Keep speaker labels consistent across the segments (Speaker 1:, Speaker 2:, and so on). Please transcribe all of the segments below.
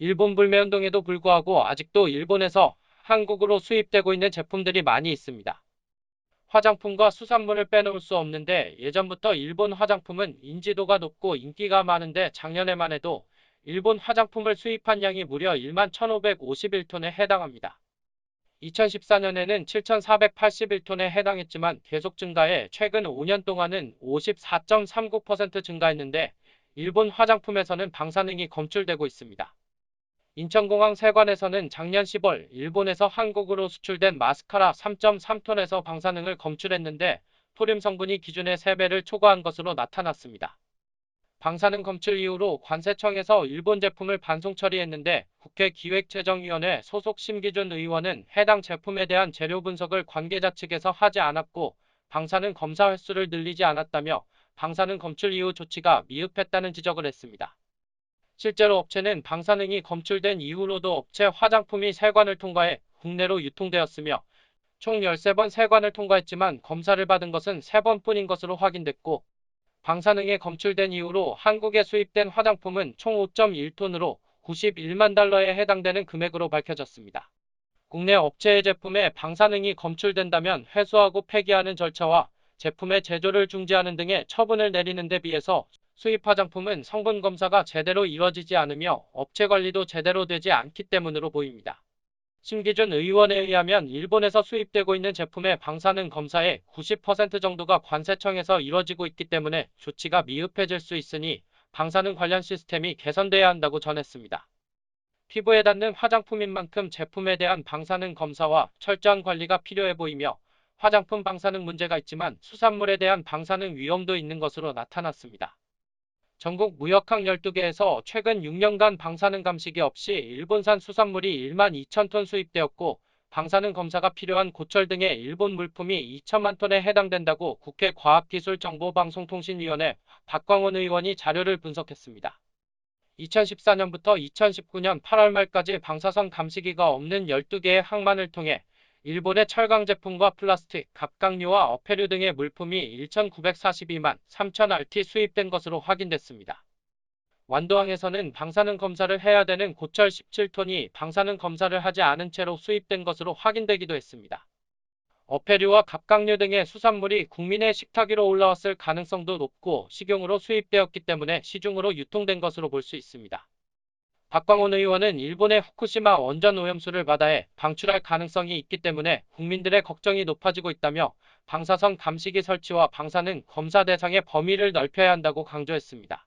Speaker 1: 일본 불매운동에도 불구하고 아직도 일본에서 한국으로 수입되고 있는 제품들이 많이 있습니다. 화장품과 수산물을 빼놓을 수 없는데 예전부터 일본 화장품은 인지도가 높고 인기가 많은데 작년에만 해도 일본 화장품을 수입한 양이 무려 1만 1,551톤에 해당합니다. 2014년에는 7,481톤에 해당했지만 계속 증가해 최근 5년 동안은 54.39% 증가했는데 일본 화장품에서는 방사능이 검출되고 있습니다. 인천공항 세관에서는 작년 10월 일본에서 한국으로 수출된 마스카라 3.3톤에서 방사능을 검출했는데 토륨 성분이 기준의 3배를 초과한 것으로 나타났습니다. 방사능 검출 이후로 관세청에서 일본 제품을 반송 처리했는데 국회 기획재정위원회 소속 심기준 의원은 해당 제품에 대한 재료 분석을 관계자 측에서 하지 않았고 방사능 검사 횟수를 늘리지 않았다며 방사능 검출 이후 조치가 미흡했다는 지적을 했습니다. 실제로 업체는 방사능이 검출된 이후로도 업체 화장품이 세관을 통과해 국내로 유통되었으며 총 13번 세관을 통과했지만 검사를 받은 것은 3번뿐인 것으로 확인됐고 방사능에 검출된 이후로 한국에 수입된 화장품은 총 5.1톤으로 91만 달러에 해당되는 금액으로 밝혀졌습니다. 국내 업체의 제품에 방사능이 검출된다면 회수하고 폐기하는 절차와 제품의 제조를 중지하는 등의 처분을 내리는 데 비해서 수입 화장품은 성분 검사가 제대로 이뤄지지 않으며 업체 관리도 제대로 되지 않기 때문으로 보입니다. 심기준 의원에 의하면 일본에서 수입되고 있는 제품의 방사능 검사의 90% 정도가 관세청에서 이뤄지고 있기 때문에 조치가 미흡해질 수 있으니 방사능 관련 시스템이 개선돼야 한다고 전했습니다. 피부에 닿는 화장품인 만큼 제품에 대한 방사능 검사와 철저한 관리가 필요해 보이며 화장품 방사능 문제가 있지만 수산물에 대한 방사능 위험도 있는 것으로 나타났습니다. 전국 무역항 12개에서 최근 6년간 방사능 감식이 없이 일본산 수산물이 1만 2천 톤 수입되었고 방사능 검사가 필요한 고철 등의 일본 물품이 2천만 톤에 해당된다고 국회 과학기술정보방송통신위원회 박광원 의원이 자료를 분석했습니다. 2014년부터 2019년 8월 말까지 방사선 감시기가 없는 12개의 항만을 통해 일본의 철강 제품과 플라스틱, 갑각류와 어패류 등의 물품이 1,942만 3,000RT 수입된 것으로 확인됐습니다. 완도항에서는 방사능 검사를 해야 되는 고철 17톤이 방사능 검사를 하지 않은 채로 수입된 것으로 확인되기도 했습니다. 어패류와 갑각류 등의 수산물이 국민의 식탁 위로 올라왔을 가능성도 높고 식용으로 수입되었기 때문에 시중으로 유통된 것으로 볼 수 있습니다. 박광원 의원은 일본의 후쿠시마 원전 오염수를 바다에 방출할 가능성이 있기 때문에 국민들의 걱정이 높아지고 있다며 방사선 감시기 설치와 방사능 검사 대상의 범위를 넓혀야 한다고 강조했습니다.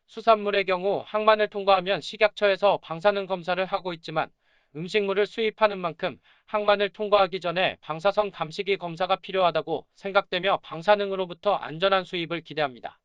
Speaker 1: 수산물의 경우 항만을 통과하면 식약처에서 방사능 검사를 하고 있지만 음식물을 수입하는 만큼 항만을 통과하기 전에 방사선 감시기 검사가 필요하다고 생각되며 방사능으로부터 안전한 수입을 기대합니다.